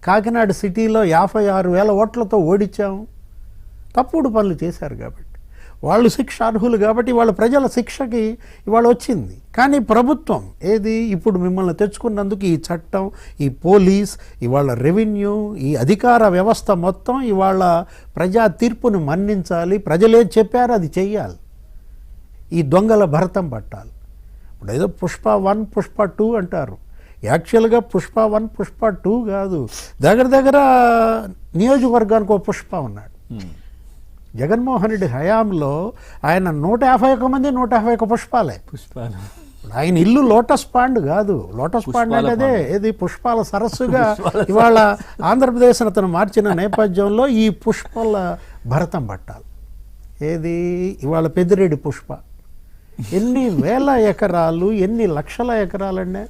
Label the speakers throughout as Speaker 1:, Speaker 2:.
Speaker 1: కాకినాడ సిటీలో 56,000 ఓట్లతో ఓడించాము. తప్పుడు పనులు చేశారు కాబట్టి వాళ్ళు శిక్ష అర్హులు కాబట్టి వాళ్ళ ప్రజల శిక్షకి ఇవాళ వచ్చింది. కానీ ప్రభుత్వం ఏది ఇప్పుడు మిమ్మల్ని తెచ్చుకున్నందుకు ఈ చట్టం, ఈ పోలీస్, ఇవాళ రెవెన్యూ, ఈ అధికార వ్యవస్థ మొత్తం ఇవాళ ప్రజా తీర్పును మన్నించాలి. ప్రజలేం చెప్పారో అది చెయ్యాలి. ఈ దొంగల భరతం పట్టాలి. ఇప్పుడు ఏదో పుష్ప 1 పుష్ప 2 అంటారు. యాక్చువల్గా పుష్ప 1 పుష్ప 2 కాదు, దగ్గర నియోజకవర్గానికి ఒక పుష్ప ఉన్నాడు. జగన్మోహన్ రెడ్డి హయాంలో ఆయన 151 మంది 151 పుష్పాలు. ఆయన ఇల్లు లోటస్ పాండ్ కాదు. లోటస్ పాండ్ అంటే ఏది పుష్పాల సరస్సుగా ఇవాళ ఆంధ్రప్రదేశ్ అతను మార్చిన నేపథ్యంలో ఈ పుష్పాల భరతం పట్టాలి. ఏది ఇవాళ పెద్దిరెడ్డి పుష్ప ఎన్ని వేల ఎకరాలు, ఎన్ని లక్షల ఎకరాలండి.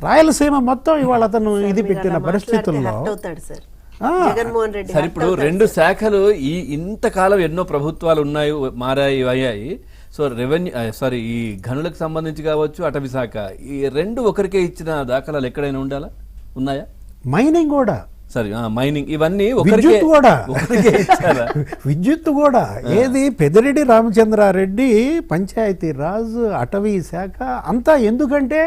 Speaker 1: రాయలసీమ మొత్తం ఇవాళ అతను ఇది పెట్టిన పరిస్థితుల్లో
Speaker 2: సరే ఇప్పుడు 2 శాఖలు ఈ ఇంతకాలం ఎన్నో ప్రభుత్వాలు ఉన్నాయి, మారాయి, అయ్యాయి. సో రెవెన్యూ ఈ గనులకు సంబంధించి కావచ్చు, అటవీ శాఖ, ఈ 2 ఒకరికే ఇచ్చిన దాఖలాలు ఎక్కడైనా ఉన్నాయా?
Speaker 1: మైనింగ్ కూడా,
Speaker 2: సరే మైనింగ్, ఇవన్నీ
Speaker 1: విద్యుత్ కూడా విద్యుత్ కూడా ఏది పెద్దిరెడ్డి రామచంద్రారెడ్డి పంచాయతీ రాజ్, అటవీ శాఖ అంతా ఎందుకంటే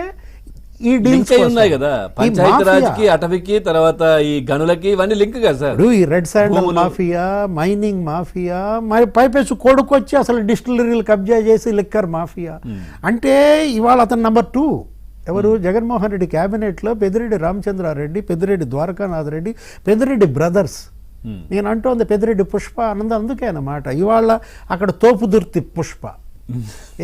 Speaker 1: ఈ డీల్స్
Speaker 2: ఉన్నాయి కదా, పంచాయతీ రాజ్కి, అటవీకి, తర్వాత ఈ గనులకి, ఇవన్నీ లింక్ కదా సార్.
Speaker 1: ఈ red sandal mafia, mining mafia, మరి పైపేసి కొడుకొచ్చి అసలు డిస్టిలరీలు కబ్జా చేసి లిక్కర్ మాఫియా. అంటే ఇవాళ అతను నంబర్ 2 ఎవరు? జగన్మోహన్ రెడ్డి క్యాబినెట్లో పెద్దిరెడ్డి రామచంద్రారెడ్డి, పెద్దిరెడ్డి ద్వారకానాథ్ రెడ్డి, పెద్దిరెడ్డి బ్రదర్స్. నేను అంటోంది పెద్దిరెడ్డి పుష్ప అందుకే అన్నమాట. ఇవాళ అక్కడ తోపుదుర్తి పుష్ప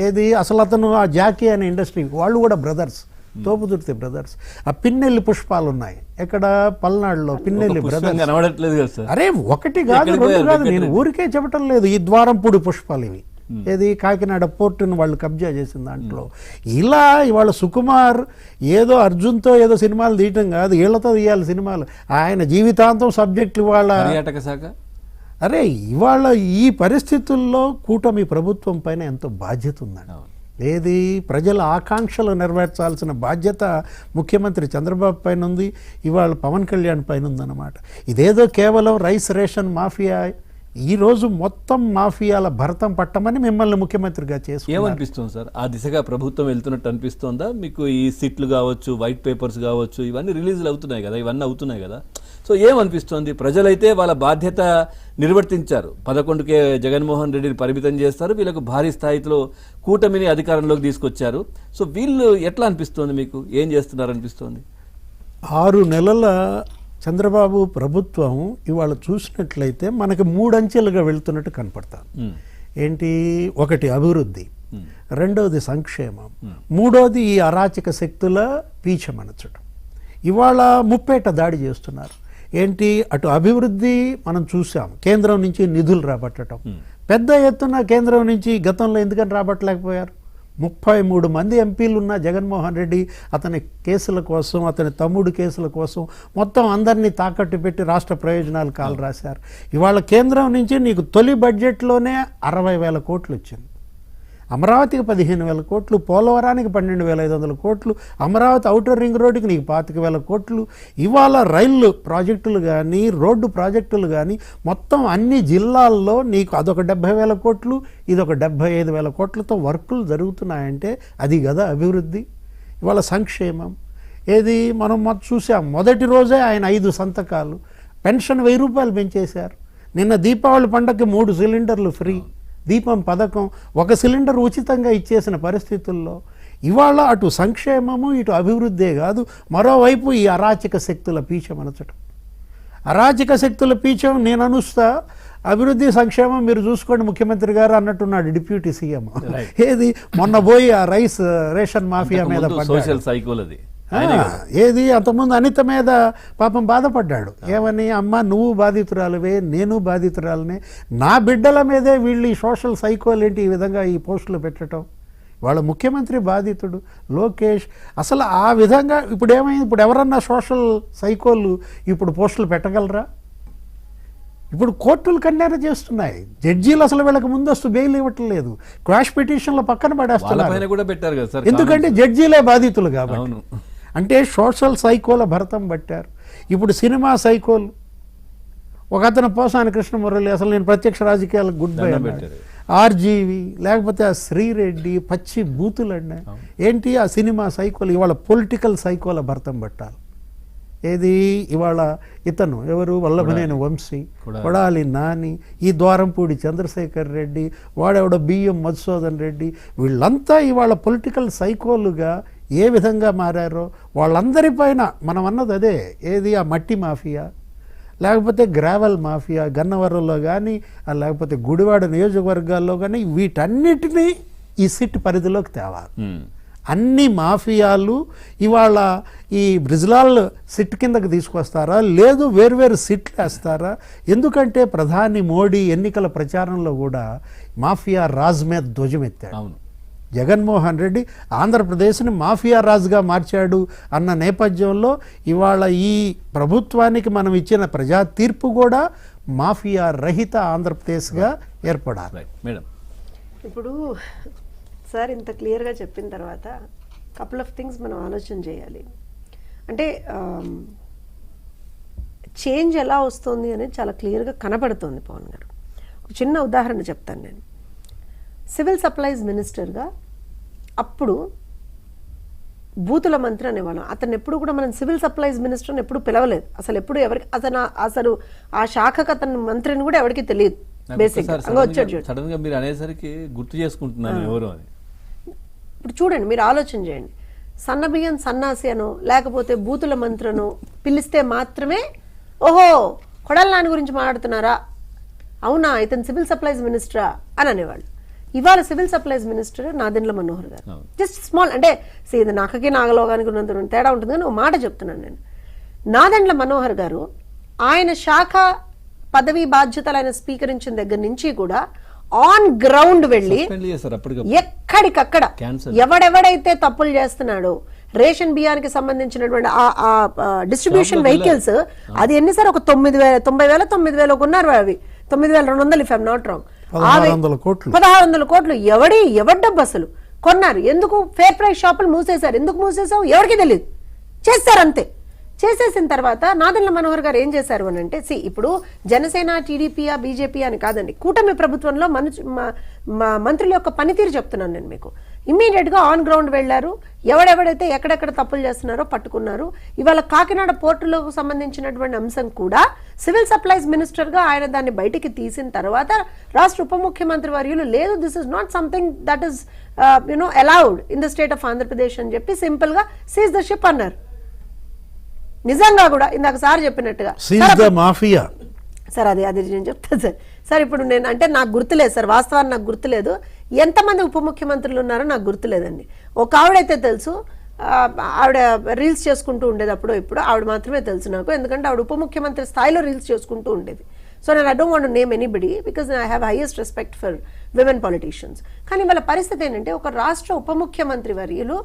Speaker 1: ఏది అసలు అతను ఆ జాకీ అనే ఇండస్ట్రీ వాళ్ళు కూడా బ్రదర్స్, తోపుదుర్తి బ్రదర్స్. ఆ పిన్నెల్లి పుష్పాలు ఉన్నాయి ఎక్కడ? పల్నాడులో పిన్నెల్లి బ్రదర్స్. అరే ఒకటి కాదు, 2 కాదు, నేను ఊరికే చెప్పటం లేదు. ఈ ద్వారంపూడి పుష్పాలు ఇవి ఏది కాకినాడ పోర్టును వాళ్ళు కబ్జా చేసిన దాంట్లో. ఇలా ఇవాళ సుకుమార్ ఏదో అర్జున్తో ఏదో సినిమాలు తీయటం కాదు, వీళ్లతో తీయాలి సినిమాలు. ఆయన జీవితాంతం సబ్జెక్ట్ ఇవాళ
Speaker 2: పర్యాటక శాఖ.
Speaker 1: అరే ఇవాళ ఈ పరిస్థితుల్లో కూటమి ప్రభుత్వం పైన ఎంతో బాధ్యత ఉందండి. ఏది ప్రజల ఆకాంక్షలు నెరవేర్చాల్సిన బాధ్యత ముఖ్యమంత్రి చంద్రబాబు పైన ఉంది, ఇవాళ పవన్ కళ్యాణ్ పైన ఉందన్నమాట. ఇదేదో కేవలం రైస్ రేషన్ మాఫియా, ఈరోజు మొత్తం మాఫియాల భరతం పట్టమని మిమ్మల్ని ముఖ్యమంత్రిగా చేసి
Speaker 2: ఏమనిపిస్తుంది సార్? ఆ దిశగా ప్రభుత్వం వెళ్తున్నట్టు అనిపిస్తుందా మీకు? ఈ సిట్లు కావచ్చు, వైట్ పేపర్స్ కావచ్చు, ఇవన్నీ రిలీజ్లు అవుతున్నాయి కదా, ఇవన్నీ అవుతున్నాయి కదా. సో ఏమనిపిస్తుంది? ప్రజలైతే వాళ్ళ బాధ్యత నిర్వర్తించారు. 11కే జగన్మోహన్ రెడ్డిని పరిమితం చేస్తారు, వీళ్ళకు భారీ స్థాయిలో కూటమిని అధికారంలోకి తీసుకొచ్చారు. సో వీళ్ళు ఎట్లా అనిపిస్తుంది మీకు? ఏం చేస్తున్నారు అనిపిస్తుంది?
Speaker 1: 6 నెలల చంద్రబాబు ప్రభుత్వం ఇవాళ చూసినట్లయితే మనకి 3 అంచెలుగా వెళ్తున్నట్టు కనపడతాం. ఏంటి? ఒకటి అభివృద్ధి, రెండవది సంక్షేమం, మూడోది ఈ అరాచక శక్తుల పీచమనచడం. ఇవాళ ముప్పేట దాడి చేస్తున్నారు. ఏంటి? అటు అభివృద్ధి మనం చూసాం, కేంద్రం నుంచి నిధులు రాబట్టడం పెద్ద ఎత్తున. కేంద్రం నుంచి గతంలో ఎందుకని రాబట్టలేకపోయారు? 33 మంది ఎంపీలు ఉన్న జగన్మోహన్ రెడ్డి అతని కేసుల కోసం, అతని తమ్ముడు కేసుల కోసం మొత్తం అందరినీ తాకట్టు పెట్టి రాష్ట్ర ప్రయోజనాలు కాలు రాశారు. ఇవాళ కేంద్రం నుంచి నీకు తొలి బడ్జెట్లోనే 60,000 కోట్లు వచ్చింది. అమరావతికి 15,000 కోట్లు, పోలవరానికి 12,500 కోట్లు, అమరావతి ఔటర్ రింగ్ రోడ్డుకి నీకు 25,000 కోట్లు. ఇవాళ రైళ్ళు ప్రాజెక్టులు కానీ, రోడ్డు ప్రాజెక్టులు కానీ మొత్తం అన్ని జిల్లాల్లో నీకు అదొక 70,000 కోట్లు, ఇదొక 75,000 కోట్లతో వర్కులు జరుగుతున్నాయంటే అది కదా అభివృద్ధి. ఇవాళ సంక్షేమం ఏది? మనం చూసాం, మొదటి రోజే ఆయన 5 సంతకాలు. పెన్షన్ 1000 రూపాయలు పెంచేశారు. నిన్న దీపావళి పండగకి 3 సిలిండర్లు ఫ్రీ, దీపం పథకం 1 సిలిండర్ ఉచితంగా ఇచ్చేసిన పరిస్థితుల్లో ఇవాళ అటు సంక్షేమము ఇటు అభివృద్ధే కాదు, మరోవైపు ఈ అరాచక శక్తుల పీచం అనచటం. అరాచక శక్తుల పీచం నేను అనుస్తా, అభివృద్ధి సంక్షేమం మీరు చూసుకోండి ముఖ్యమంత్రి గారు అన్నట్టున్నాడు డిప్యూటీ సీఎం. ఏది మొన్న పోయి ఆ రేషన్ మాఫియా మీద
Speaker 2: సోషల్ సైకోలది
Speaker 1: ఏది అంతకుముందు అనిత మీద పాపం బాధపడ్డాడు. ఏమని? అమ్మ నువ్వు బాధితురాలువే, నేను బాధితురాలనే, నా బిడ్డల మీదే వీళ్ళు ఈ సోషల్ సైకోలు ఏంటి ఈ విధంగా ఈ పోస్టులు పెట్టడం? వాళ్ళ ముఖ్యమంత్రి బాధితుడు లోకేష్. అసలు ఆ విధంగా ఇప్పుడు ఏమైంది? ఇప్పుడు ఎవరన్నా సోషల్ సైకోలు ఇప్పుడు పోస్టులు పెట్టగలరా? ఇప్పుడు కోర్టులు కన్యార చేస్తున్నాయి. జడ్జీలు అసలు వీళ్ళకి ముందస్తు బెయిల్ ఇవ్వట్లేదు, క్వాష్ పిటిషన్ల పక్కన పడేస్తున్నారు. ఎందుకంటే జడ్జీలే బాధితులు కాబట్టి. అంటే సోషల్ సైకోల భరతం పట్టారు. ఇప్పుడు సినిమా సైకోలు, ఒక అతను పోసాని కృష్ణమురళి అసలు నేను ప్రత్యక్ష రాజకీయాలకు గుడ్ బై అన్నాడు. ఆర్జీవి, లేకపోతే ఆ శ్రీరెడ్డి పచ్చి బూతులండి. ఏంటి ఆ సినిమా సైకోలు ఇవాళ పొలిటికల్ సైకోల భర్తం పట్టాలి. ఏది ఇవాళ ఇతను ఎవరు వల్లభనేని వంశీ, కొడాలి నాని, ఈ ద్వారంపూడి చంద్రశేఖర్ రెడ్డి, వాడెవడ బియ్యం మధుసూదన్ రెడ్డి, వీళ్ళంతా ఇవాళ పొలిటికల్ సైకోలుగా ఏ విధంగా మారారో వాళ్ళందరిపైన మనం అన్నది అదే. ఏది ఆ మట్టి మాఫియా, లేకపోతే గ్రావెల్ మాఫియా గన్నవరంలో కానీ, లేకపోతే గుడివాడ నియోజకవర్గాల్లో కానీ, వీటన్నిటినీ ఈ సిట్ పరిధిలోకి తేవాలి. అన్ని మాఫియాలు ఇవాళ ఈ బ్రిజ్లాల్ సిట్ కిందకి తీసుకొస్తారా, లేదు వేర్వేరు సిట్లు వేస్తారా? ఎందుకంటే ప్రధాని మోడీ ఎన్నికల ప్రచారంలో కూడా మాఫియా రాజ్ మీద ధ్వజమెత్తాడు. జగన్మోహన్ రెడ్డి ఆంధ్రప్రదేశ్ని మాఫియా రాజుగా మార్చాడు అన్న నేపథ్యంలో ఇవాళ ఈ ప్రభుత్వానికి మనం ఇచ్చిన ప్రజా తీర్పు కూడా మాఫియా రహిత ఆంధ్రప్రదేశ్గా ఏర్పడాలి.
Speaker 2: మేడం,
Speaker 3: ఇప్పుడు సార్ ఇంత క్లియర్గా చెప్పిన తర్వాత కపుల్ ఆఫ్ థింగ్స్ మనం ఆలోచన చేయాలి. అంటే చేంజ్ ఎలా వస్తుంది అనేది చాలా క్లియర్గా కనపడుతుంది పవన్ గారు. ఒక చిన్న ఉదాహరణ చెప్తాను నేను. సివిల్ సప్లైస్ మినిస్టర్గా అప్పుడు బూతుల మంత్రి అనేవాళ్ళం. అతను ఎప్పుడు కూడా మనం సివిల్ సప్లైస్ మినిస్టర్ని ఎప్పుడు పిలవలేదు. అసలు ఎప్పుడు ఎవరికి అసలు ఆ శాఖకు అతను మంత్రిని కూడా ఎవరికి తెలియదు. బేసిక్ వచ్చాడు.
Speaker 2: సడన్ గా మీరు అనేసరికి గుర్తు చేసుకుంటున్నాను ఎవరు అని.
Speaker 3: ఇప్పుడు చూడండి, మీరు ఆలోచన చేయండి. సన్నబియ్యం సన్నాసి అనో లేకపోతే బూతుల మంత్రనో పిలిస్తే మాత్రమే ఓహో కొడాల నాని గురించి మాట్లాడుతున్నారా, అవునా ఇతను సివిల్ సప్లైస్ మినిస్టరా అని అనేవాళ్ళు. ఇవాళ civil supplies minister Nadendla Manohar గారు. జస్ట్ స్మాల్, అంటే ఇది నాకకి నాగలోగానికి ఉన్నంత తేడా ఉంటుంది కానీ ఒక మాట చెప్తున్నాను నేను. నాదెండ్ల మనోహర్ గారు ఆయన శాఖ పదవి బాధ్యతలు ఆయన స్వీకరించిన దగ్గర నుంచి కూడా ఆన్ గ్రౌండ్ వెళ్ళి ఎక్కడికక్కడ ఎవడెవడైతే తప్పులు చేస్తున్నాడో, రేషన్ బియ్యానికి సంబంధించినటువంటి డిస్ట్రిబ్యూషన్ వెహికల్స్ అది ఎన్నిసారి ఒక 90,000 ఉన్నారు, అవి 9,200 ఇఫ్ ఐఎమ్ నాట్ రాంగ్, 1,600 కోట్లు ఎవడి డబ్బు అసలు కొన్నారు. ఎందుకు ఫేర్ ప్రైస్ షాపులు మూసేశారు, ఎందుకు మూసేసావు ఎవరికి తెలియదు, చేస్తారు అంతే. చేసేసిన తర్వాత నాదెండ్ల మనోహర్ గారు ఏం చేశారు అని అంటే, ఇప్పుడు జనసేన టీడీపీయా బీజేపీ అని కాదండి, కూటమి ప్రభుత్వంలో మంత్రుల యొక్క పనితీరు చెప్తున్నాను నేను మీకు. ఇమ్మీడియట్గా ఆన్ గ్రౌండ్ వెళ్ళారు, ఎవడెవడైతే ఎక్కడెక్కడ తప్పులు చేస్తున్నారో పట్టుకున్నారు. ఇవాళ కాకినాడ పోర్టులకు సంబంధించినటువంటి అంశం కూడా సివిల్ సప్లైస్ మినిస్టర్గా ఆయన దాన్ని బయటికి తీసిన తర్వాత రాష్ట్ర ఉప ముఖ్యమంత్రి వర్యులు లేదు, this is not something that is allowed in the state of Andhra Pradesh అని చెప్పి సింపుల్గా సీజ్ ద షిప్ అన్నారు. నిజంగా కూడా ఇందాక సార్ చెప్పినట్టుగా
Speaker 1: మాఫియా
Speaker 3: సార్ అది నేను చెప్తాను సార్. సార్ ఇప్పుడు నేను అంటే నాకు గుర్తులేదు సార్, వాస్తవాన్ని నాకు గుర్తులేదు, ఎంతమంది ఉప ముఖ్యమంత్రులు ఉన్నారో నాకు గుర్తులేదండి. ఒక ఆవిడైతే తెలుసు, ఆవిడ రీల్స్ చేసుకుంటూ ఉండేది అప్పుడు ఇప్పుడు, ఆవిడ మాత్రమే తెలుసు నాకు, ఎందుకంటే ఆవిడ ఉప ముఖ్యమంత్రి స్థాయిలో రీల్స్ చేసుకుంటూ ఉండేది. సో నేను I don't want to name anybody because I have highest respect for women politicians. కానీ వాళ్ళ పరిస్థితి ఏంటంటే, ఒక రాష్ట్ర ఉప ముఖ్యమంత్రి వర్యులు